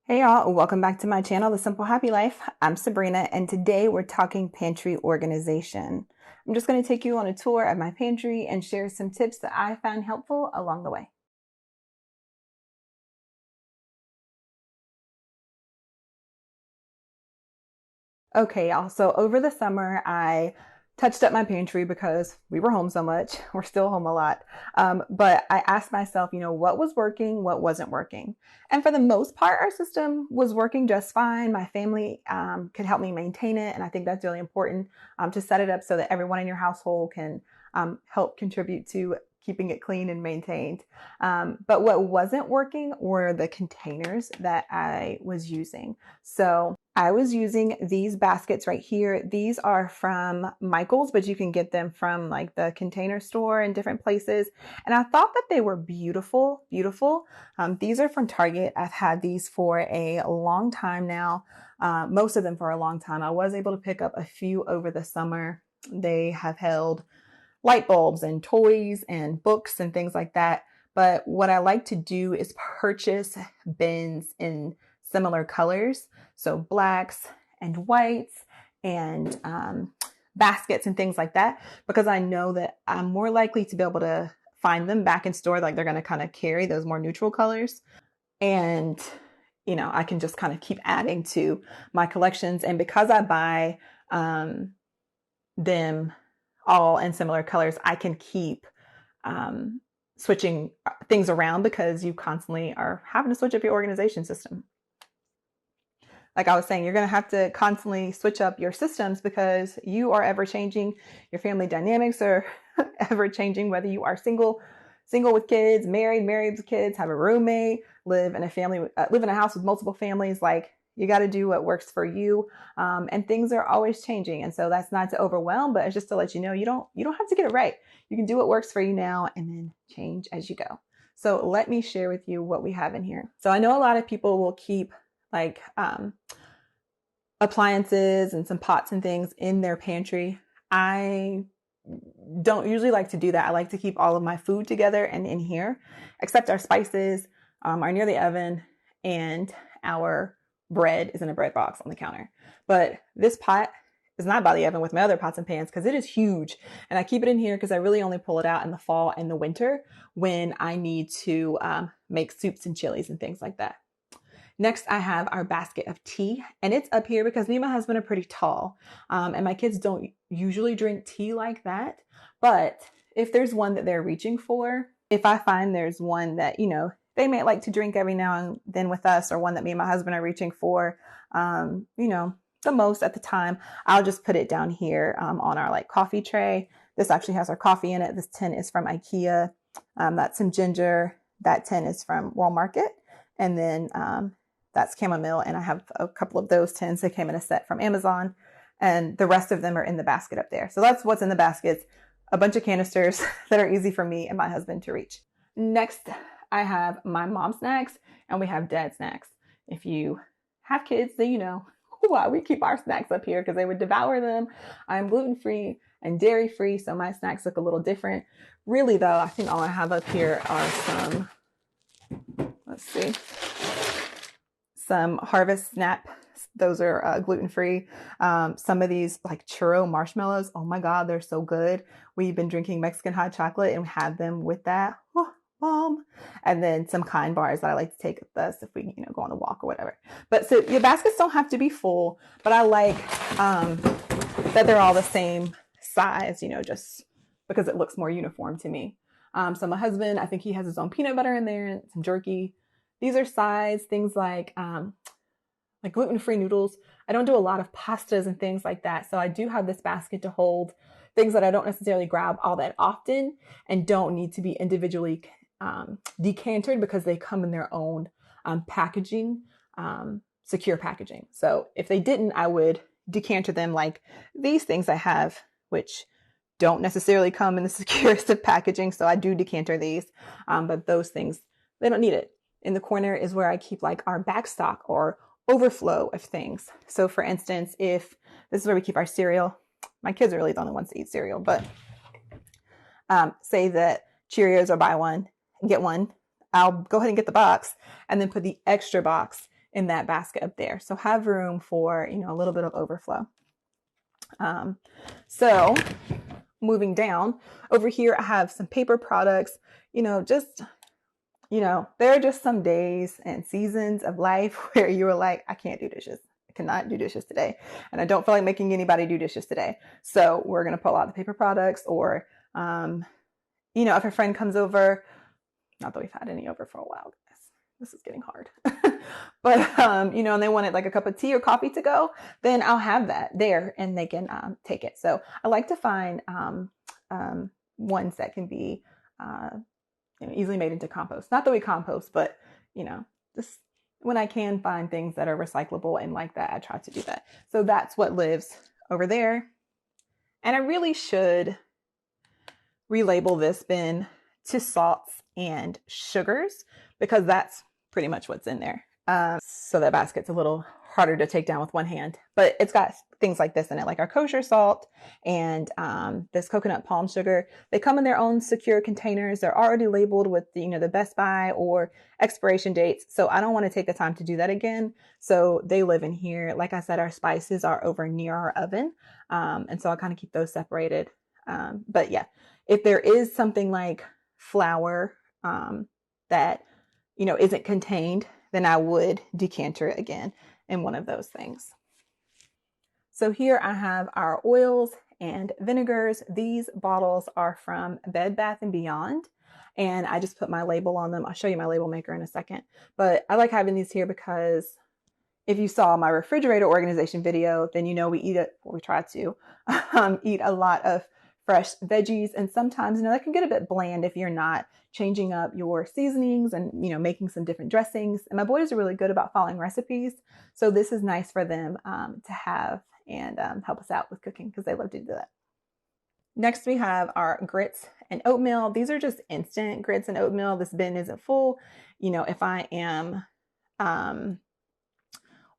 Hey y'all, welcome back to my channel, The Simple Happy Life. I'm Sabrina, and today we're talking pantry organization. I'm just going to take you on a tour of my pantry and share some tips that I found helpful along the way. Okay, y'all, so over the summer, I touched up my pantry because we were home so much. We're still home a lot. But I asked myself, what was working, what wasn't working. And for the most part, our system was working just fine. My family could help me maintain it. And I think that's really important to set it up so that everyone in your household can help contribute to keeping it clean and maintained. But what wasn't working were the containers that I was using. So I was using these baskets right here. These are from Michael's, but you can get them from like the Container Store in different places. And I thought that they were beautiful, beautiful. These are from Target. I've had these for a long time now, most of them for a long time. I was able to pick up a few over the summer. They have held light bulbs and toys and books and things like that. But what I like to do is purchase bins in similar colors. So blacks and whites and baskets and things like that, because I know that I'm more likely to be able to find them back in store. Like they're going to kind of carry those more neutral colors. And, I can just kind of keep adding to my collections. And because I buy them all in similar colors, I can keep switching things around because you constantly are having to switch up your organization system. Like I was saying, you're going to have to constantly switch up your systems because you are ever changing. Your family dynamics are ever changing, whether you are single with kids, married with kids, have a roommate, live in a house with multiple families. Like you got to do what works for you. And things are always changing. And so that's not to overwhelm, but it's just to let you know, you don't have to get it right. You can do what works for you now and then change as you go. So let me share with you what we have in here. So I know a lot of people will keep like appliances and some pots and things in their pantry. I don't usually like to do that. I like to keep all of my food together and in here, except our spices are near the oven and our bread is in a bread box on the counter. But this pot is not by the oven with my other pots and pans because it is huge. And I keep it in here because I really only pull it out in the fall and the winter when I need to make soups and chilies and things like that. Next, I have our basket of tea, and it's up here because me and my husband are pretty tall, and my kids don't usually drink tea like that. But if there's one that they're reaching for, if I find there's one that, they may like to drink every now and then with us, or one that me and my husband are reaching for, the most at the time, I'll just put it down here on our like coffee tray. This actually has our coffee in it. This tin is from IKEA. That's some ginger. That tin is from World Market. And then that's chamomile, and I have a couple of those tins that came in a set from Amazon, and the rest of them are in the basket up there. So that's what's in the baskets, a bunch of canisters that are easy for me and my husband to reach. Next, I have my mom snacks, and we have dad snacks. If you have kids, then you know why we keep our snacks up here, because they would devour them. I'm gluten-free and dairy-free, so my snacks look a little different. Really, though, I think all I have up here are some Harvest Snap. Those are gluten-free. Some of these like churro marshmallows. Oh my God, they're so good. We've been drinking Mexican hot chocolate and have them with that. Oh, and then some Kind bars that I like to take with us if we, go on a walk or whatever. But so your baskets don't have to be full, but I like that they're all the same size, just because it looks more uniform to me. So my husband, I think he has his own peanut butter in there and some jerky. These are size things like gluten-free noodles. I don't do a lot of pastas and things like that. So I do have this basket to hold things that I don't necessarily grab all that often and don't need to be individually decantered because they come in their own packaging, secure packaging. So if they didn't, I would decanter them like these things I have, which don't necessarily come in the securest of packaging. So I do decanter these, but those things, they don't need it. In the corner is where I keep like our back stock or overflow of things. So for instance, if this is where we keep our cereal, my kids are really the only ones to eat cereal, but say that Cheerios are buy one and get one, I'll go ahead and get the box and then put the extra box in that basket up there. So have room for, you know, a little bit of overflow. So moving down over here, I have some paper products, you know, just, you know, there are just some days and seasons of life where you were like, I can't do dishes. I cannot do dishes today. And I don't feel like making anybody do dishes today. So we're going to pull out the paper products, or, you know, if a friend comes over, not that we've had any over for a while, guys. This is getting hard. But, you know, and they wanted like a cup of tea or coffee to go, then I'll have that there and they can take it. So I like to find ones that can be you know, easily made into compost. Not that we compost, but, you know, just when I can find things that are recyclable and like that, I try to do that. So that's what lives over there. And I really should relabel this bin to salts and sugars, because that's pretty much what's in there. So that basket's a little harder to take down with one hand, but it's got things like this in it, like our kosher salt and this coconut palm sugar. They come in their own secure containers. They're already labeled with the, you know, the best by or expiration dates. So I don't want to take the time to do that again. So they live in here. Like I said, our spices are over near our oven. And so I kind of keep those separated. But yeah, if there is something like flour that, you know, isn't contained, then I would decanter it again in one of those things. So here I have our oils and vinegars. These bottles are from Bed Bath & Beyond, and I just put my label on them. I'll show you my label maker in a second, but I like having these here because if you saw my refrigerator organization video, then you know we eat it, or we try to eat a lot of fresh veggies, and sometimes, you know, that can get a bit bland if you're not changing up your seasonings and, you know, making some different dressings. And my boys are really good about following recipes, so this is nice for them to have and help us out with cooking, because they love to do that. Next, we have our grits and oatmeal. These are just instant grits and oatmeal. This bin isn't full. You know, if I am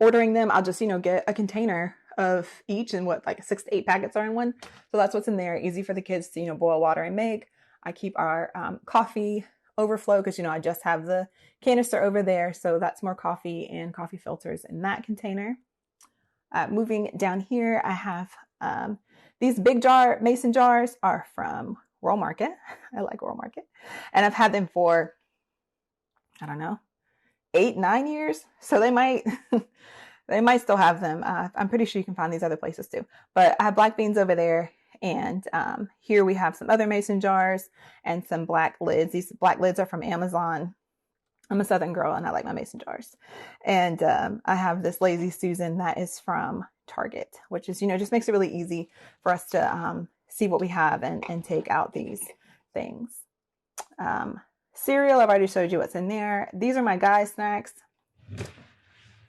ordering them, I'll just, you know, get a container of each, and what, like 6 to 8 packets are in one. So that's what's in there. Easy for the kids to, you know, boil water and make. I keep our coffee overflow because, you know, I just have the canister over there. So that's more coffee and coffee filters in that container. Moving down here, I have these big mason jars are from World Market. I like World Market. And I've had them for, I don't know, 8-9 years. So they might they might still have them. I'm pretty sure you can find these other places too. But I have black beans over there. And here we have some other mason jars and some black lids. These black lids are from Amazon. I'm a Southern girl and I like my mason jars. And I have this Lazy Susan that is from Target, which is, you know, just makes it really easy for us to see what we have and take out these things. Cereal, I've already showed you what's in there. These are my guys' snacks.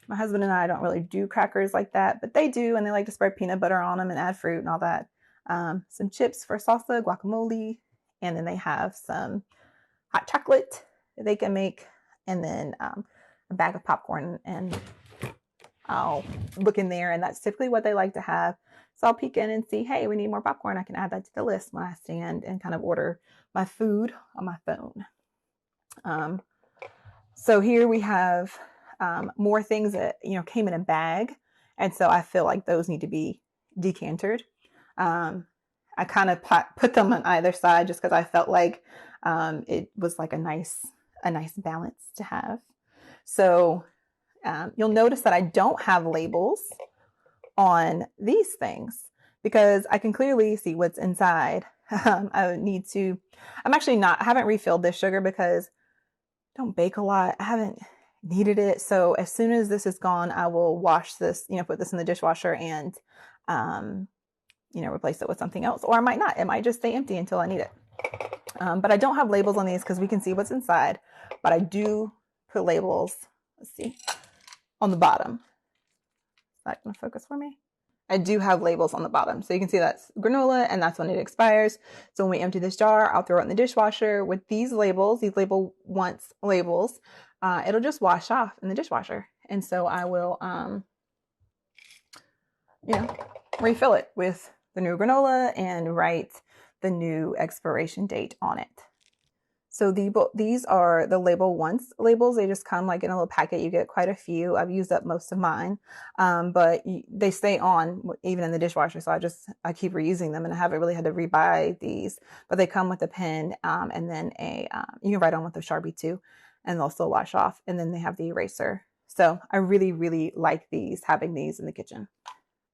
My husband and I don't really do crackers like that, but they do, and they like to spread peanut butter on them and add fruit and all that. Some chips for salsa, guacamole, and then they have some hot chocolate that they can make, and then a bag of popcorn, and I'll look in there, and that's typically what they like to have. So I'll peek in and see, hey, we need more popcorn. I can add that to the list when I stand and kind of order my food on my phone. So here we have more things that, you know, came in a bag. And so I feel like those need to be decantered. I kind of put them on either side just because I felt like it was like a nice balance to have. So you'll notice that I don't have labels on these things because I can clearly see what's inside. I haven't refilled this sugar because I don't bake a lot. I haven't needed it. So as soon as this is gone, I will wash this, you know, put this in the dishwasher and, you know, replace it with something else, or I might not. It might just stay empty until I need it. But I don't have labels on these because we can see what's inside, but I do put labels, let's see, on the bottom. Is that going to focus for me? I do have labels on the bottom. So you can see that's granola and that's when it expires. So when we empty this jar, I'll throw it in the dishwasher with these labels, these label once labels. It'll just wash off in the dishwasher. And so I will, you know, refill it with the new granola and write the new expiration date on it. So these are the label once labels. They just come like in a little packet. You get quite a few. I've used up most of mine, but they stay on even in the dishwasher. So I keep reusing them, and I haven't really had to rebuy these. But they come with a pen, and then you can write on with a Sharpie too, and they'll still wash off. And then they have the eraser. So I really, really like having these in the kitchen.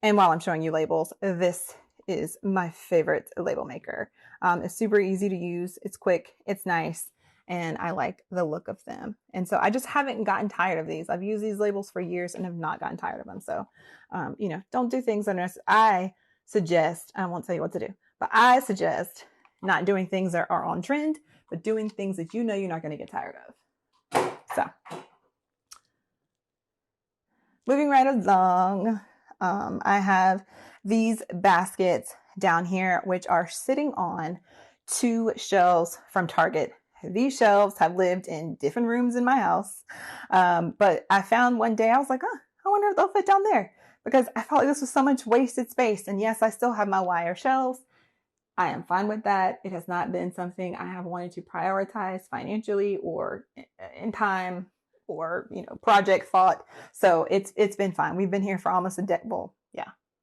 And while I'm showing you labels, this is my favorite label maker. It's super easy to use. It's quick. It's nice. And I like the look of them. And so I just haven't gotten tired of these. I've used these labels for years and have not gotten tired of them. So, don't do things unless I won't tell you what to do, but I suggest not doing things that are on trend, but doing things that you're not going to get tired of. So, moving right along. I have these baskets down here, which are sitting on 2 shelves from Target. These shelves have lived in different rooms in my house. But I found one day, I was like, I wonder if they'll fit down there, because I felt like this was so much wasted space. And yes, I still have my wire shelves. I am fine with that. It has not been something I have wanted to prioritize financially or in time or, project thought. So it's been fine. We've been here for almost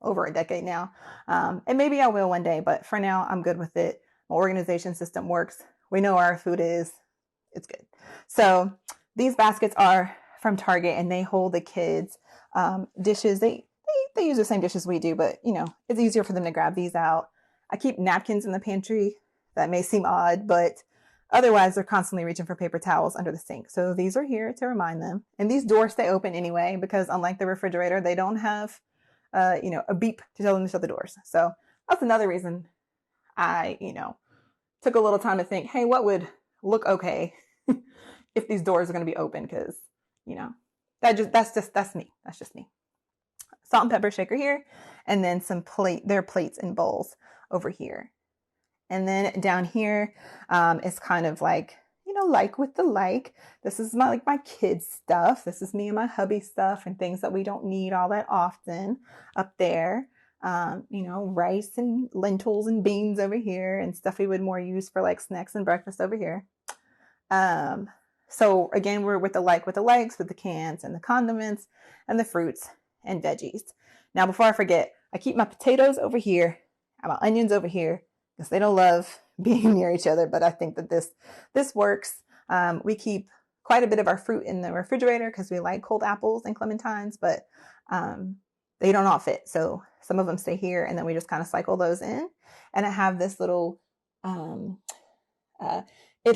over a decade now. And maybe I will one day, but for now I'm good with it. My organization system works. We know where our food is. It's good. So these baskets are from Target, and they hold the kids' dishes. They use the same dishes we do, but it's easier for them to grab these out. I keep napkins in the pantry. That may seem odd, but otherwise they're constantly reaching for paper towels under the sink. So these are here to remind them. And these doors stay open anyway, because unlike the refrigerator, they don't have a beep to tell them to shut the doors. So that's another reason I, took a little time to think, hey, what would look okay if these doors are going to be open? Because, that's just me. That's just me. Salt and pepper shaker here, and then their plates and bowls over here. And then down here is kind of like, like with the like. This is my kids' stuff. This is me and my hubby stuff and things that we don't need all that often up there. Rice and lentils and beans over here, and stuff we would more use for like snacks and breakfast over here. So again, we're with the likes, with the cans and the condiments and the fruits and veggies. Now, before I forget, I keep my potatoes over here and my onions over here, because they don't love being near each other, but I think that this works. We keep quite a bit of our fruit in the refrigerator because we like cold apples and clementines, but they don't all fit. So some of them stay here, and then we just kind of cycle those in. And I have this little, it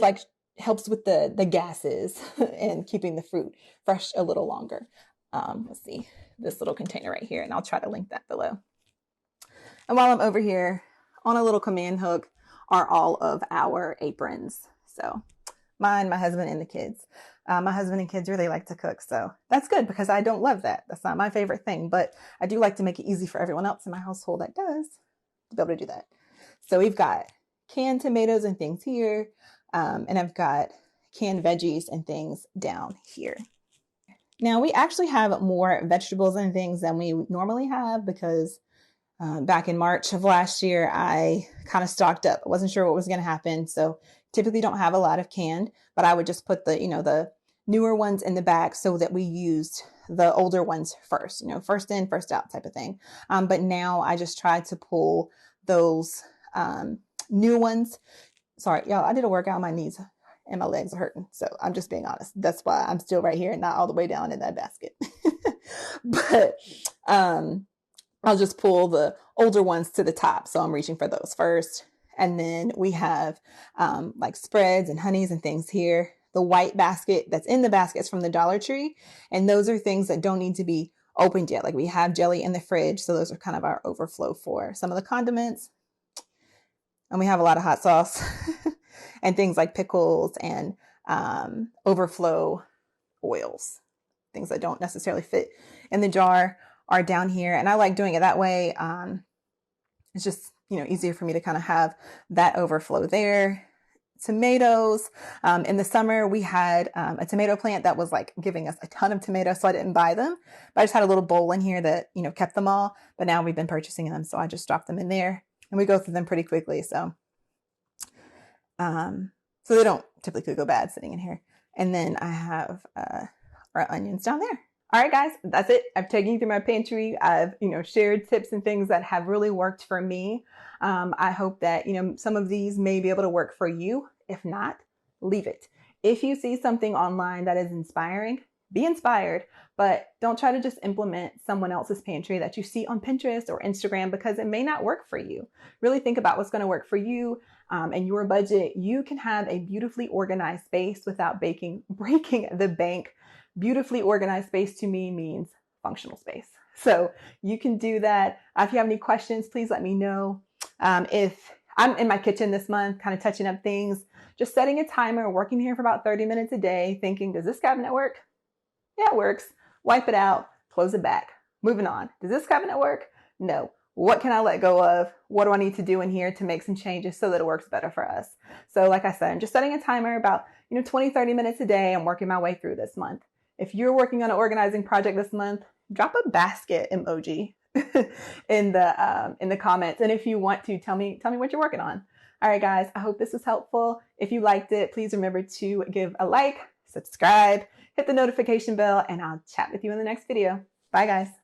like helps with the gases and keeping the fruit fresh a little longer. Let's see, this little container right here, and I'll try to link that below. And while I'm over here, on a little command hook are all of our aprons. So mine, my husband, and the kids. My husband and kids really like to cook, so that's good, because I don't love that. That's not my favorite thing, but I do like to make it easy for everyone else in my household that does to be able to do that. So we've got canned tomatoes and things here, and I've got canned veggies and things down here. Now, we actually have more vegetables and things than we normally have, because back in March of last year, I kind of stocked up. I wasn't sure what was going to happen, so typically don't have a lot of canned, but I would just put the newer ones in the back so that we used the older ones first, first in, first out type of thing. But now I just tried to pull those new ones. Sorry, y'all, I did a workout on my knees and my legs are hurting. So I'm just being honest. That's why I'm still right here and not all the way down in that basket. But I'll just pull the older ones to the top. So I'm reaching for those first. And then we have like spreads and honeys and things here. The white basket that's in the baskets from the Dollar Tree. And those are things that don't need to be opened yet. Like we have jelly in the fridge. So those are kind of our overflow for some of the condiments. And we have a lot of hot sauce and things like pickles and overflow oils. Things that don't necessarily fit in the jar are down here. And I like doing it that way. It's just, easier for me to kind of have that overflow there. Tomatoes. In the summer, we had a tomato plant that was like giving us a ton of tomatoes, so I didn't buy them. But I just had a little bowl in here that, kept them all. But now we've been purchasing them, so I just dropped them in there. And we go through them pretty quickly. So so they don't typically go bad sitting in here. And then I have our onions down there. All right, guys, that's it. I've taken you through my pantry. I've, shared tips and things that have really worked for me. I hope that, some of these may be able to work for you. If not, leave it. If you see something online that is inspiring, be inspired, but don't try to just implement someone else's pantry that you see on Pinterest or Instagram, because it may not work for you. Really think about what's going to work for you and your budget. You can have a beautifully organized space without breaking the bank. Beautifully organized space to me means functional space. So you can do that. If you have any questions, please let me know. If I'm in my kitchen this month, kind of touching up things, just setting a timer, working here for about 30 minutes a day, thinking, does this cabinet work? Yeah, it works. Wipe it out, close it back. Moving on. Does this cabinet work? No. What can I let go of? What do I need to do in here to make some changes so that it works better for us? So like I said, I'm just setting a timer about 20, 30 minutes a day. I'm working my way through this month. If you're working on an organizing project this month, drop a basket emoji in the comments. And if you want to, tell me what you're working on. All right, guys, I hope this was helpful. If you liked it, please remember to give a like, subscribe, hit the notification bell, and I'll chat with you in the next video. Bye, guys.